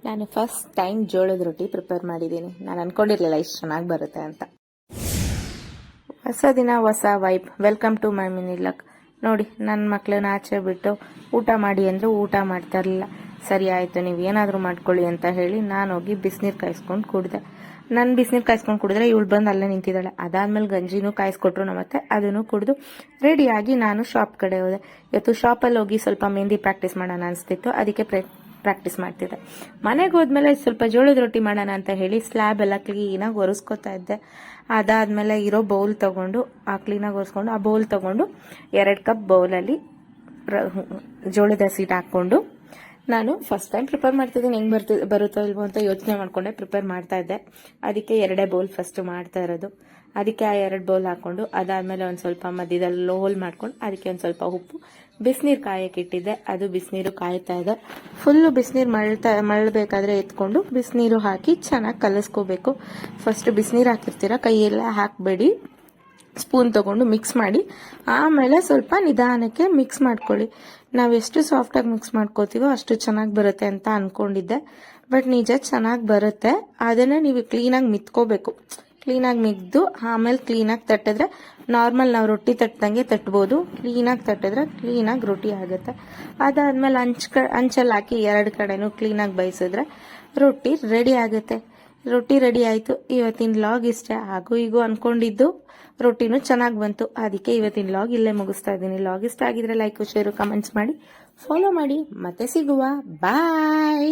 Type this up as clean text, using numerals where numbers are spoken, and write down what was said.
ನಾನು first time ಜೋಳದ ರೊಟ್ಟಿ ಪ್ರಿಪೇರ್ ಮಾಡಿದ್ದೀನಿ. ನಾನು ಅನ್ಕೊಂಡಿರ್ಲಿಲ್ಲ ಇಷ್ಟು ಚೆನ್ನಾಗಿ ಬರುತ್ತೆ ಅಂತ. ಹೊಸ ದಿನ ಹೊಸ vibe. Welcome to my mini luck. ನೋಡಿ, ನನ್ನ ಮಕ್ಕಳನ್ನ ಆಚೆ ಬಿಟ್ಟು ಊಟ ಮಾಡಿ ಅಂದರೆ ಊಟ ಮಾಡ್ತಾ ಇರಲಿಲ್ಲ. ಸರಿ ಆಯಿತು, ನೀವು ಏನಾದರೂ ಮಾಡ್ಕೊಳ್ಳಿ ಅಂತ ಹೇಳಿ ನಾನು ಹೋಗಿ ಬಿಸಿನೀರು ಕಾಯಿಸ್ಕೊಂಡು ಕುಡಿದೆ. ನಾನು ಬಿಸಿನೀರು ಕಾಯಿಸ್ಕೊಂಡು ಕುಡಿದ್ರೆ ಇವಳು ಬಂದು ಅಲ್ಲೇ ನಿಂತಿದ್ದಾಳೆ. ಅದಾದ್ಮೇಲೆ ಗಂಜಿನೂ ಕಾಯಿಸ್ಕೊಟ್ರು ನಮ್ಮತ್ತೆ, ಅದನ್ನು ಕುಡಿದು ರೆಡಿಯಾಗಿ ನಾನು ಶಾಪ್ ಕಡೆ ಹೋದೆ. ಇವತ್ತು ಶಾಪಲ್ಲಿ ಹೋಗಿ ಸ್ವಲ್ಪ ಮೆಹಂದಿ ಪ್ರಾಕ್ಟೀಸ್ ಮಾಡೋಣ ಅನಿಸ್ತಿತ್ತು, ಅದಕ್ಕೆ ಪ್ರಾಕ್ಟೀಸ್ ಮಾಡ್ತಿದ್ದೆ. ಮನೆಗೆ ಹೋದ್ಮೇಲೆ ಸ್ವಲ್ಪ ಜೋಳದ ರೊಟ್ಟಿ ಮಾಡೋಣ ಅಂತ ಹೇಳಿ ಸ್ಲ್ಯಾಬ್ ಎಲ್ಲ ಕ್ಲೀನಾಗಿ ಒರೆಸ್ಕೊತಾ ಇದ್ದೆ. ಅದಾದ್ಮೇಲೆ ಇರೋ ಬೌಲ್ ತಗೊಂಡು ಕ್ಲೀನಾಗಿ ಒರೆಸ್ಕೊಂಡು ಆ ಬೌಲ್ ತಗೊಂಡು 2 ಕಪ್ ಬೌಲಲ್ಲಿ ಜೋಳದ ಹಸಿಟ್ಟು ಹಾಕ್ಕೊಂಡು ನಾನು ಫಸ್ಟ್ ಟೈಮ್ ಪ್ರಿಪೇರ್ ಮಾಡ್ತಿದ್ದೀನಿ. ಹೆಂಗೆ ಬರುತ್ತೋ ಇಲ್ವೋ ಅಂತ ಯೋಚನೆ ಮಾಡ್ಕೊಂಡೆ ಪ್ರಿಪೇರ್ ಮಾಡ್ತಾ ಇದ್ದೆ. ಅದಕ್ಕೆ 2 ಬೌಲ್ ಫಸ್ಟ್ ಮಾಡ್ತಾ ಇರೋದು. ಅದಕ್ಕೆ ಆ 2 ಬೌಲ್ ಹಾಕೊಂಡು ಅದಾದ್ಮೇಲೆ ಒಂದು ಸ್ವಲ್ಪ ಮಧ್ಯದಲ್ಲಿ ಹೋಲ್ ಮಾಡ್ಕೊಂಡು ಅದಕ್ಕೆ ಒಂದು ಸ್ವಲ್ಪ ಉಪ್ಪು, ಬಿಸಿನೀರು ಕಾಯಕ್ಕೆ ಇಟ್ಟಿದ್ದೆ. ಅದು ಬಿಸಿನೀರು ಕಾಯ್ತಾ ಇದೆ. ಫುಲ್ಲು ಬಿಸಿನೀರು ಮಳ್ಳಬೇಕಾದ್ರೆ ಎತ್ಕೊಂಡು ಬಿಸಿನೀರು ಹಾಕಿ ಚೆನ್ನಾಗಿ ಕಲಿಸ್ಕೋಬೇಕು. ಫಸ್ಟ್ ಬಿಸಿನೀರು ಹಾಕಿರ್ತೀರ ಕೈಯೆಲ್ಲ ಹಾಕಬೇಡಿ, ಸ್ಪೂನ್ ತಗೊಂಡು ಮಿಕ್ಸ್ ಮಾಡಿ ಆಮೇಲೆ ಸ್ವಲ್ಪ ನಿಧಾನಕ್ಕೆ ಮಿಕ್ಸ್ ಮಾಡ್ಕೊಳ್ಳಿ. ನಾವು ಎಷ್ಟು ಸಾಫ್ಟಾಗಿ ಮಿಕ್ಸ್ ಮಾಡ್ಕೋತೀವೋ ಅಷ್ಟು ಚೆನ್ನಾಗಿ ಬರುತ್ತೆ ಅಂತ ಅನ್ಕೊಂಡಿದ್ದೆ. ಬಟ್ ನಿಜ ಚೆನ್ನಾಗಿ ಬರುತ್ತೆ. ಅದನ್ನು ನೀವು ಕ್ಲೀನಾಗಿ ಮಿತ್ಕೋಬೇಕು. ಕ್ಲೀನಾಗಿ ಮಿಗ್ದು ಆಮೇಲೆ ಕ್ಲೀನಾಗಿ ತಟ್ಟಿದ್ರೆ ನಾರ್ಮಲ್ ನಾವು ರೊಟ್ಟಿ ತಟ್ಟದಂಗೆ ತಟ್ಬೋದು. ಕ್ಲೀನಾಗಿ ತಟ್ಟಿದ್ರೆ ಕ್ಲೀನಾಗಿ ರೊಟ್ಟಿ ಆಗುತ್ತೆ. ಅದಾದ್ಮೇಲೆ ಅಂಚಲ್ಲಿ ಹಾಕಿ 2 ಕಡೆನೂ ಕ್ಲೀನಾಗಿ ಬೇಯಿಸಿದ್ರೆ ರೊಟ್ಟಿ ರೆಡಿ ಆಗುತ್ತೆ. ರೊಟ್ಟಿ ರೆಡಿ ಆಯಿತು. ಇವತ್ತಿನ ಲಾಗ್ ಇಷ್ಟ ಹಾಗೂ ಹೀಗೂ ಅನ್ಕೊಂಡಿದ್ದು ರೊಟ್ಟಿನೂ ಚೆನ್ನಾಗಿ ಬಂತು. ಅದಕ್ಕೆ ಇವತ್ತಿನ ಲಾಗ್ ಇಲ್ಲೇ ಮುಗಿಸ್ತಾ ಇದ್ದೀನಿ. ಲಾಗ್ ಇಷ್ಟ ಆಗಿದ್ರೆ ಲೈಕ್, ಶೇರು, ಕಮೆಂಟ್ಸ್ ಮಾಡಿ, ಫಾಲೋ ಮಾಡಿ. ಮತ್ತೆ ಸಿಗುವ. ಬಾಯ್.